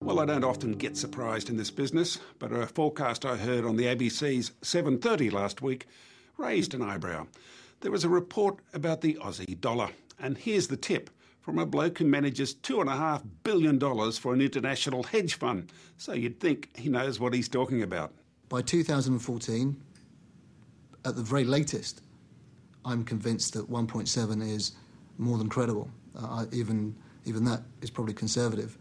Well, I don't often get surprised in this business, but a forecast I heard on the ABC's 7:30 last week raised an eyebrow. There was a report about the Aussie dollar, and here's the tip from a bloke who manages $2.5 billion for an international hedge fund, so you'd think he knows what he's talking about. By 2014, at the very latest, I'm convinced that 1.7 is more than credible. Even that is probably conservative.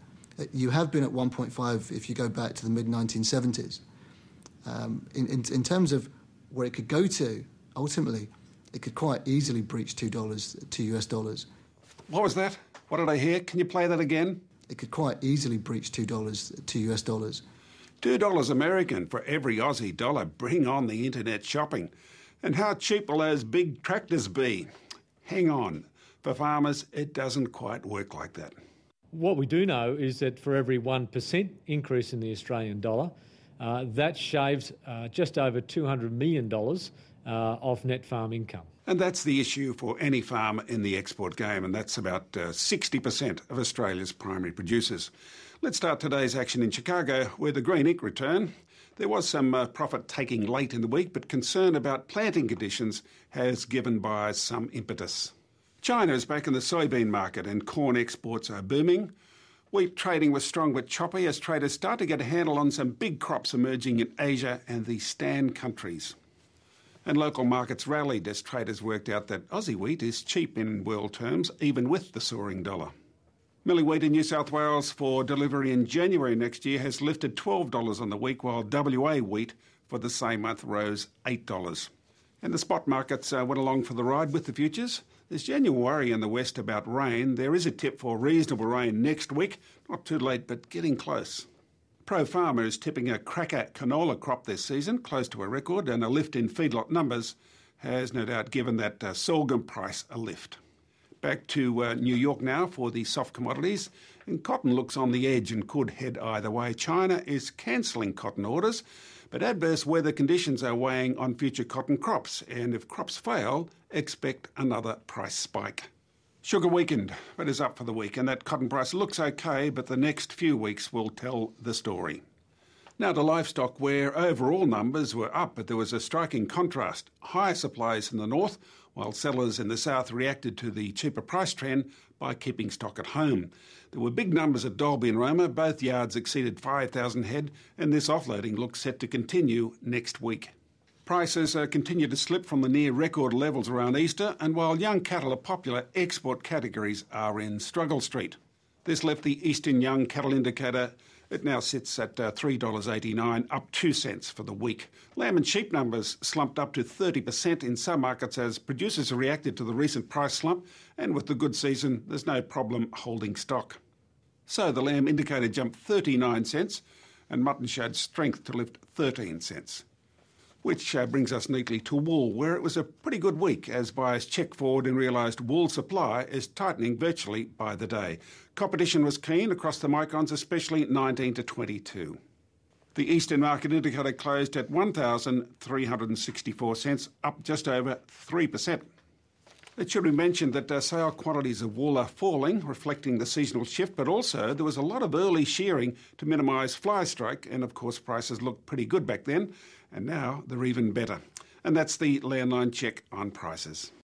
You have been at 1.5 if you go back to the mid-1970s. In terms of where it could go to, ultimately, it could quite easily breach $2 US dollars. What was that? What did I hear? Can you play that again? It could quite easily breach $2 US dollars. $2 American for every Aussie dollar. Bring on the internet shopping. And how cheap will those big tractors be? Hang on. For farmers, it doesn't quite work like that. What we do know is that for every 1% increase in the Australian dollar, that shaves just over $200 million off net farm income. And that's the issue for any farmer in the export game, and that's about 60% of Australia's primary producers. Let's start today's action in Chicago, where the green ink return. There was some profit-taking late in the week, but concern about planting conditions has given buyers some impetus. China is back in the soybean market and corn exports are booming. Wheat trading was strong but choppy as traders start to get a handle on some big crops emerging in Asia and the Stan countries. And local markets rallied as traders worked out that Aussie wheat is cheap in world terms, even with the soaring dollar. Milling wheat in New South Wales for delivery in January next year has lifted $12 on the week, while WA wheat for the same month rose $8. And the spot markets went along for the ride with the futures. There's genuine worry in the west about rain. There is a tip for reasonable rain next week. Not too late, but getting close. Pro Farmer is tipping a cracker canola crop this season, close to a record, and a lift in feedlot numbers has no doubt given that sorghum price a lift. Back to New York now for the soft commodities. And cotton looks on the edge and could head either way. China is cancelling cotton orders, but adverse weather conditions are weighing on future cotton crops. And if crops fail, expect another price spike. Sugar weakened, but is up for the week, and that cotton price looks okay, but the next few weeks will tell the story. Now to livestock, where overall numbers were up, but there was a striking contrast. Higher supplies in the north, while sellers in the south reacted to the cheaper price trend by keeping stock at home. There were big numbers at Dalby and Roma. Both yards exceeded 5,000 head, and this offloading looks set to continue next week. Prices continue to slip from the near record levels around Easter, and while young cattle are popular, export categories are in struggle street. This left the Eastern Young Cattle Indicator. It now sits at $3.89, up 2 cents for the week. Lamb and sheep numbers slumped up to 30% in some markets as producers have reacted to the recent price slump, and with the good season, there's no problem holding stock. So the lamb indicator jumped 39 cents, and mutton showed strength to lift 13 cents. Which brings us neatly to wool, where it was a pretty good week as buyers checked forward and realised wool supply is tightening virtually by the day. Competition was keen across the microns, especially 19 to 22. The Eastern Market Indicator closed at 1,364 cents, up just over 3%. It should be mentioned that sale quantities of wool are falling, reflecting the seasonal shift, but also there was a lot of early shearing to minimise fly strike, and of course prices looked pretty good back then, and now they're even better. And that's the Landline check on prices.